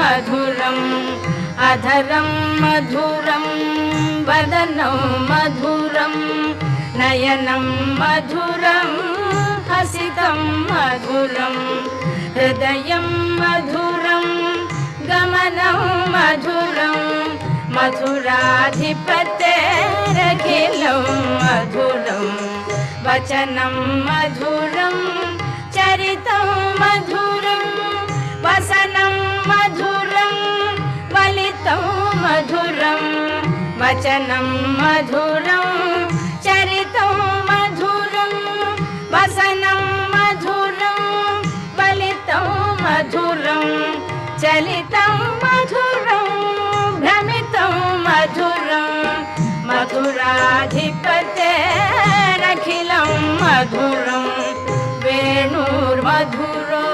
मधुरम् अधरं मधुरं वदनं मधुरं नयनं मधुरं हसितं मधुरं हृदयं मधुरं गमनं मधुरं मधुराधिपतेरखिलं मधुरं वचनं मधुरं चरितं मधुरं वसनं मधुरं वलितं मधुरं वचनं मधुरं चरितं मधुरं वसनं मधुरं वलितं मधुरं चलितं मधुरं भ्रमितं मधुरं मधुराधिपतेरखिलं मधुरं वेणुर्मधुरो